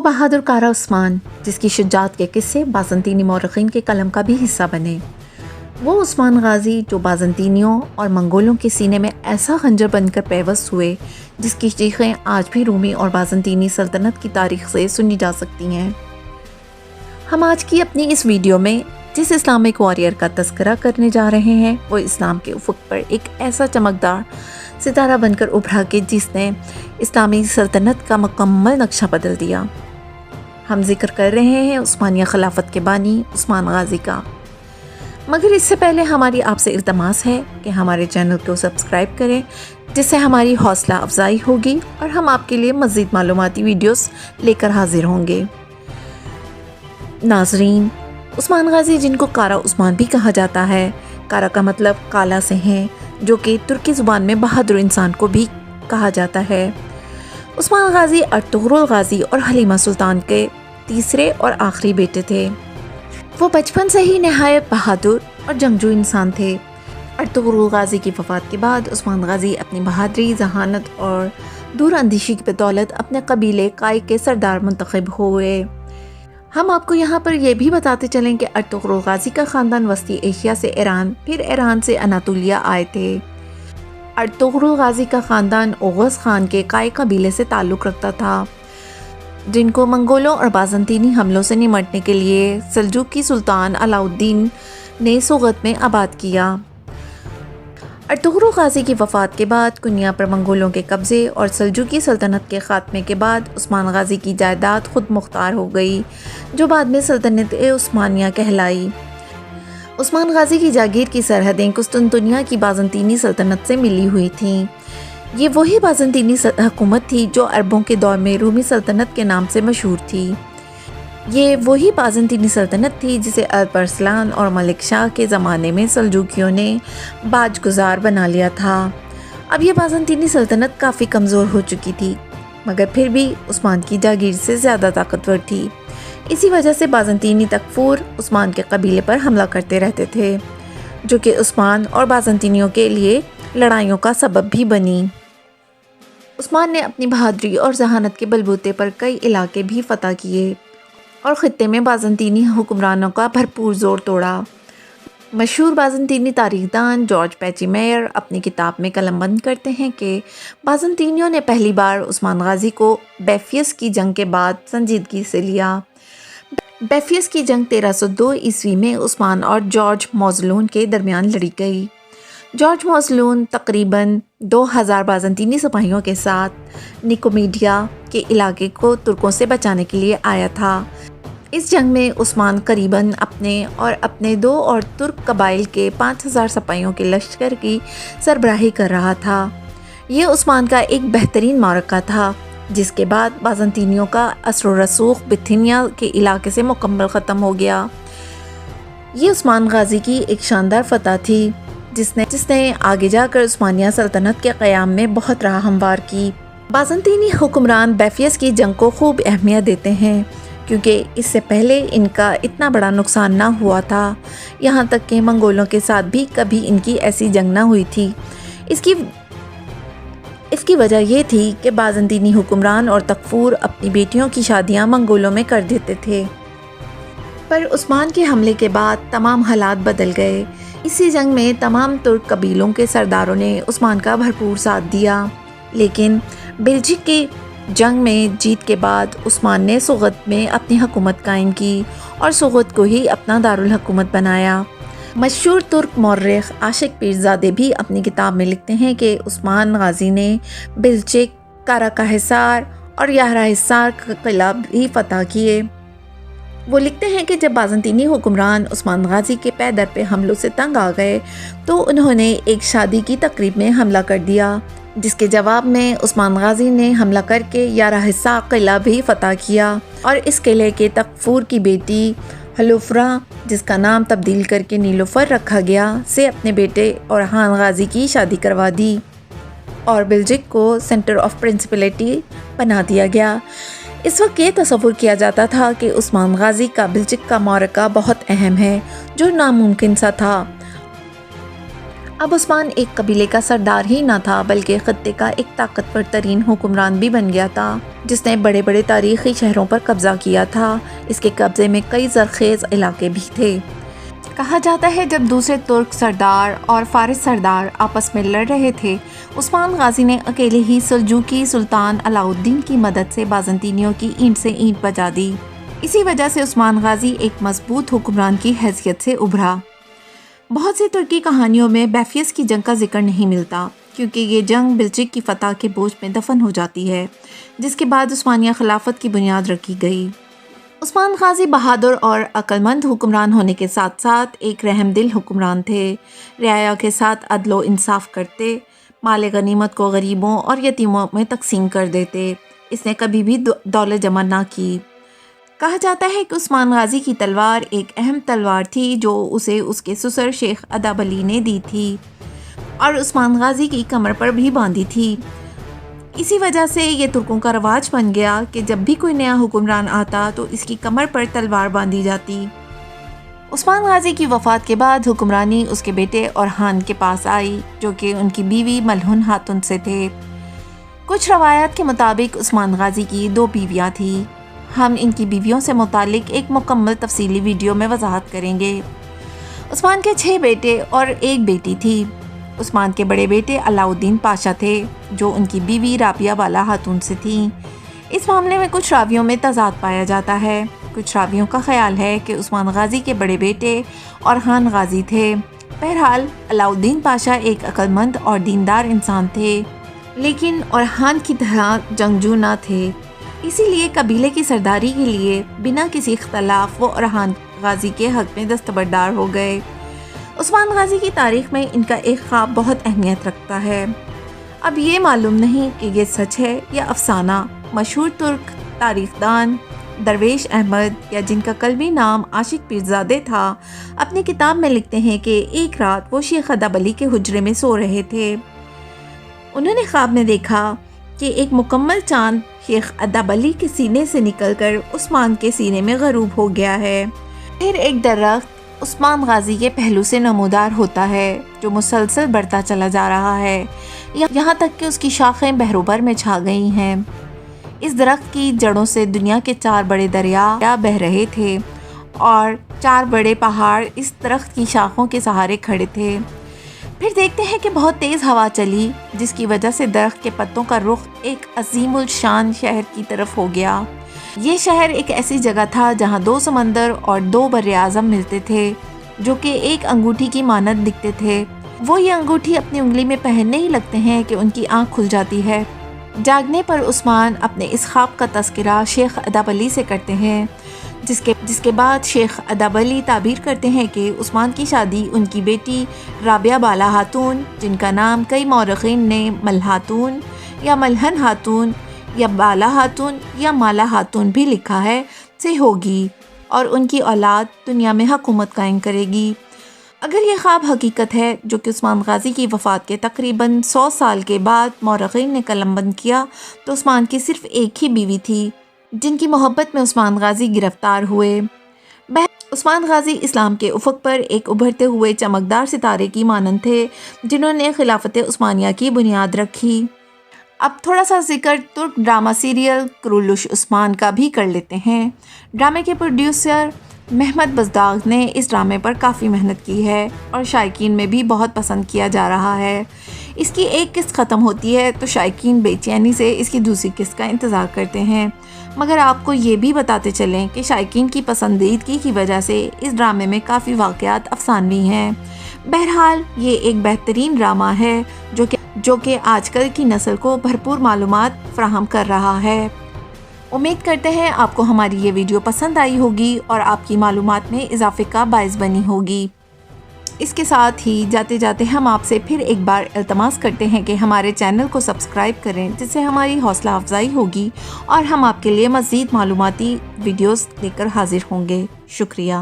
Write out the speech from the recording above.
بہادر کارا عثمان، جس کی شجاعت کے قصے بازنطینی مورخین کے قلم کا بھی حصہ بنے۔ وہ عثمان غازی جو بازنطینیوں اور منگولوں کے سینے میں ایسا خنجر بن کر پیوست ہوئے جس کی چیخیں آج بھی رومی اور بازنطینی سلطنت کی تاریخ سے سنی جا سکتی ہیں۔ ہم آج کی اپنی اس ویڈیو میں جس اسلامک واریر کا تذکرہ کرنے جا رہے ہیں وہ اسلام کے افق پر ایک ایسا چمکدار ستارہ بن کر ابھرا کہ جس نے اسلامی سلطنت کا مکمل نقشہ بدل دیا۔ ہم ذکر کر رہے ہیں عثمانیہ خلافت کے بانی عثمان غازی کا۔ مگر اس سے پہلے ہماری آپ سے التماس ہے کہ ہمارے چینل کو سبسکرائب کریں، جس سے ہماری حوصلہ افزائی ہوگی اور ہم آپ کے لیے مزید معلوماتی ویڈیوز لے کر حاضر ہوں گے۔ ناظرین، عثمان غازی جن کو کارا عثمان بھی کہا جاتا ہے، کارا کا مطلب کالا سے ہیں، جو کہ ترکی زبان میں بہادر انسان کو بھی کہا جاتا ہے۔ عثمان غازی ارطغرل غازی اور حلیمہ سلطان کے تیسرے اور آخری بیٹے تھے۔ وہ بچپن سے ہی نہایت بہادر اور جنگجو انسان تھے۔ ارطغرل غازی کی وفات کے بعد عثمان غازی اپنی بہادری، ذہانت اور دور اندیشی کی بدولت اپنے قبیلے قائی کے سردار منتخب ہوئے۔ ہم آپ کو یہاں پر یہ بھی بتاتے چلیں کہ ارطغرل غازی کا خاندان وسطی ایشیا سے ایران، پھر ایران سے اناطولیہ آئے تھے۔ ارطغرل غازی کا خاندان اوغز خان کے قائی قبیلے سے تعلق رکھتا تھا، جن کو منگولوں اور بازنطینی حملوں سے نمٹنے کے لیے سلجوقی سلطان علاؤالدین نے سوغت میں آباد کیا۔ ارطغرل غازی کی وفات کے بعد کنیا پر منگولوں کے قبضے اور سلجوقی سلطنت کے خاتمے کے بعد عثمان غازی کی جائیداد خود مختار ہو گئی، جو بعد میں سلطنت عثمانیہ کہلائی۔ عثمان غازی کی جاگیر کی سرحدیں قسطنطنیہ کی بازنطینی سلطنت سے ملی ہوئی تھیں۔ یہ وہی بازنطینی حکومت تھی جو عربوں کے دور میں رومی سلطنت کے نام سے مشہور تھی۔ یہ وہی بازنطینی سلطنت تھی جسے الپ ارسلان اور ملک شاہ کے زمانے میں سلجوقیوں نے باج گزار بنا لیا تھا۔ اب یہ بازنطینی سلطنت کافی کمزور ہو چکی تھی، مگر پھر بھی عثمان کی جاگیر سے زیادہ طاقتور تھی۔ اسی وجہ سے بازنطینی تکفور عثمان کے قبیلے پر حملہ کرتے رہتے تھے، جو کہ عثمان اور بازنطینیوں کے لیے لڑائیوں کا سبب بھی بنی۔ عثمان نے اپنی بہادری اور ذہانت کے بلبوتے پر کئی علاقے بھی فتح کیے اور خطے میں بازنطینی حکمرانوں کا بھرپور زور توڑا۔ مشہور بازنطینی تاریخ دان جارج پیچی میئر اپنی کتاب میں قلم بند کرتے ہیں کہ بازنطینیوں نے پہلی بار عثمان غازی کو بیفیس کی جنگ کے بعد سنجیدگی سے لیا۔ بیفیس کی جنگ 1302 عیسوی میں عثمان اور جارج موزلون کے درمیان لڑی گئی۔ جارج موزلون تقریباً 2000 بازنطینی سپاہیوں کے ساتھ نیکومیڈیا کے علاقے کو ترکوں سے بچانے کے لیے آیا تھا۔ اس جنگ میں عثمان قریباً اپنے 2 اور ترک قبائل کے 5000 سپاہیوں کے لشکر کی سربراہی کر رہا تھا۔ یہ عثمان کا ایک بہترین معرکہ تھا، جس کے بعد بازنطینیوں کا اثر و رسوخ بتھینیا کے علاقے سے مکمل ختم ہو گیا۔ یہ عثمان غازی کی ایک شاندار فتح تھی، جس نے آگے جا کر عثمانیہ سلطنت کے قیام میں بہت راہ ہموار کی۔ بازنطینی حکمران بیفیس کی جنگ کو خوب اہمیت دیتے ہیں، کیونکہ اس سے پہلے ان کا اتنا بڑا نقصان نہ ہوا تھا، یہاں تک کہ منگولوں کے ساتھ بھی کبھی ان کی ایسی جنگ نہ ہوئی تھی۔ اس کی وجہ یہ تھی کہ بازنطینی حکمران اور تکفور اپنی بیٹیوں کی شادیاں منگولوں میں کر دیتے تھے۔ پر عثمان کے حملے کے بعد تمام حالات بدل گئے۔ اسی جنگ میں تمام ترک قبیلوں کے سرداروں نے عثمان کا بھرپور ساتھ دیا، لیکن بلجک کی جنگ میں جیت کے بعد عثمان نے سوغت میں اپنی حکومت قائم کی اور سوغت کو ہی اپنا دارالحکومت بنایا۔ مشہور ترک مورخ عاشق پیرزادہ بھی اپنی کتاب میں لکھتے ہیں کہ عثمان غازی نے بلچک، کارا حصار اور یارا حصار کا قلعہ بھی فتح کیے۔ وہ لکھتے ہیں کہ جب بازنطینی حکمران عثمان غازی کے پے در پہ حملوں سے تنگ آ گئے تو انہوں نے ایک شادی کی تقریب میں حملہ کر دیا، جس کے جواب میں عثمان غازی نے حملہ کر کے یارا حصار قلعہ بھی فتح کیا اور اس قلعے کے تکفور کی بیٹی ہلوفرا، جس کا نام تبدیل کر کے نیلوفر رکھا گیا، سے اپنے بیٹے اورحان غازی کی شادی کروا دی اور بلجک کو سینٹر آف پرنسپلٹی بنا دیا گیا۔ اس وقت یہ تصور کیا جاتا تھا کہ عثمان غازی کا بلجک کا معرکہ بہت اہم ہے، جو ناممکن سا تھا۔ اب عثمان ایک قبیلے کا سردار ہی نہ تھا بلکہ خطے کا ایک طاقتور ترین حکمران بھی بن گیا تھا، جس نے بڑے بڑے تاریخی شہروں پر قبضہ کیا تھا۔ اس کے قبضے میں کئی زرخیز علاقے بھی تھے۔ کہا جاتا ہے جب دوسرے ترک سردار اور فارس سردار آپس میں لڑ رہے تھے، عثمان غازی نے اکیلے ہی سلجوقی سلطان علاء الدین کی مدد سے بازنطینیوں کی اینٹ سے اینٹ بجا دی۔ اسی وجہ سے عثمان غازی ایک مضبوط حکمران کی حیثیت سے ابھرا۔ بہت سی ترکی کہانیوں میں بیفیس کی جنگ کا ذکر نہیں ملتا، کیونکہ یہ جنگ بلجک کی فتح کے بوجھ میں دفن ہو جاتی ہے، جس کے بعد عثمانیہ خلافت کی بنیاد رکھی گئی۔ عثمان غازی بہادر اور عقل مند حکمران ہونے کے ساتھ ساتھ ایک رحم دل حکمران تھے۔ رعایا کے ساتھ عدل و انصاف کرتے، مال غنیمت کو غریبوں اور یتیموں میں تقسیم کر دیتے۔ اس نے کبھی بھی دولت جمع نہ کی۔ کہا جاتا ہے کہ عثمان غازی کی تلوار ایک اہم تلوار تھی جو اسے اس کے سسر شیخ ادب علی نے دی تھی اور عثمان غازی کی کمر پر بھی باندھی تھی۔ اسی وجہ سے یہ ترکوں کا رواج بن گیا کہ جب بھی کوئی نیا حکمران آتا تو اس کی کمر پر تلوار باندھی جاتی۔ عثمان غازی کی وفات کے بعد حکمرانی اس کے بیٹے اورحان کے پاس آئی، جو کہ ان کی بیوی ملہون خاتون سے تھے۔ کچھ روایات کے مطابق عثمان غازی کی 2 بیویاں تھیں۔ ہم ان کی بیویوں سے متعلق ایک مکمل تفصیلی ویڈیو میں وضاحت کریں گے۔ عثمان کے 6 بیٹے اور 1 بیٹی تھی۔ عثمان کے بڑے بیٹے علاء الدین پاشا تھے، جو ان کی بیوی رابعہ بالا خاتون سے تھیں۔ اس معاملے میں کچھ راویوں میں تضاد پایا جاتا ہے۔ کچھ راویوں کا خیال ہے کہ عثمان غازی کے بڑے بیٹے اورحان غازی تھے۔ بہرحال علاء الدین پاشا ایک عقل مند اور دیندار انسان تھے، لیکن اورحان کی طرح جنگجو نہ تھے۔ اسی لیے قبیلے کی سرداری کے لیے بنا کسی اختلاف وہ اورحان غازی کے حق میں دستبردار ہو گئے۔ عثمان غازی کی تاریخ میں ان کا ایک خواب بہت اہمیت رکھتا ہے۔ اب یہ معلوم نہیں کہ یہ سچ ہے یا افسانہ۔ مشہور ترک تاریخ دان درویش احمد، یا جن کا قلبی نام عاشق پیرزادہ تھا، اپنی کتاب میں لکھتے ہیں کہ ایک رات وہ شیخ ادب علی کے حجرے میں سو رہے تھے۔ انہوں نے خواب میں دیکھا کہ ایک مکمل چاند شیخ ادب علی کے سینے سے نکل کر عثمان کے سینے میں غروب ہو گیا ہے۔ پھر ایک درخت عثمان غازی کے پہلو سے نمودار ہوتا ہے، جو مسلسل بڑھتا چلا جا رہا ہے، یہاں تک کہ اس کی شاخیں بحروبر میں چھا گئی ہیں۔ اس درخت کی جڑوں سے دنیا کے 4 بڑے دریا بہہ رہے تھے اور 4 بڑے پہاڑ اس درخت کی شاخوں کے سہارے کھڑے تھے۔ پھر دیکھتے ہیں کہ بہت تیز ہوا چلی، جس کی وجہ سے درخت کے پتوں کا رخ ایک عظیم الشان شہر کی طرف ہو گیا۔ یہ شہر ایک ایسی جگہ تھا جہاں 2 سمندر اور 2 بر اعظم ملتے تھے، جو کہ ایک انگوٹھی کی مانند دکھتے تھے۔ وہ یہ انگوٹھی اپنی انگلی میں پہننے ہی لگتے ہیں کہ ان کی آنکھ کھل جاتی ہے۔ جاگنے پر عثمان اپنے اس خواب کا تذکرہ شیخ ادب علی سے کرتے ہیں، جس کے بعد شیخ ادب علی تعبیر کرتے ہیں کہ عثمان کی شادی ان کی بیٹی رابعہ بالا خاتون، جن کا نام کئی مورخین نے ملخاتون یا ملہن خاتون یا بالا خاتون یا مالا خاتون بھی لکھا ہے، سے ہوگی اور ان کی اولاد دنیا میں حکومت قائم کرے گی۔ اگر یہ خواب حقیقت ہے، جو کہ عثمان غازی کی وفات کے تقریباً 100 سال کے بعد مورخین نے قلم بند کیا، تو عثمان کی صرف ایک ہی بیوی تھی، جن کی محبت میں عثمان غازی گرفتار ہوئے۔ عثمان غازی اسلام کے افق پر ایک ابھرتے ہوئے چمکدار ستارے کی مانند تھے، جنہوں نے خلافت عثمانیہ کی بنیاد رکھی۔ اب تھوڑا سا ذکر ترک ڈرامہ سیریل کرولوش عثمان کا بھی کر لیتے ہیں۔ ڈرامے کے پروڈیوسر محمد بزداغ نے اس ڈرامے پر کافی محنت کی ہے اور شائقین میں بھی بہت پسند کیا جا رہا ہے۔ اس کی ایک قسط ختم ہوتی ہے تو شائقین بے چینی سے اس کی دوسری قسط کا انتظار کرتے ہیں، مگر آپ کو یہ بھی بتاتے چلیں کہ شائقین کی پسندیدگی کی وجہ سے اس ڈرامے میں کافی واقعات افسانوی ہیں۔ بہرحال یہ ایک بہترین ڈرامہ ہے جو کہ آج کل کی نسل کو بھرپور معلومات فراہم کر رہا ہے۔ امید کرتے ہیں آپ کو ہماری یہ ویڈیو پسند آئی ہوگی اور آپ کی معلومات میں اضافے کا باعث بنی ہوگی۔ اس کے ساتھ ہی جاتے جاتے ہم آپ سے پھر ایک بار التماس کرتے ہیں کہ ہمارے چینل کو سبسکرائب کریں، جس سے ہماری حوصلہ افزائی ہوگی اور ہم آپ کے لیے مزید معلوماتی ویڈیوز لے کر حاضر ہوں گے۔ شکریہ۔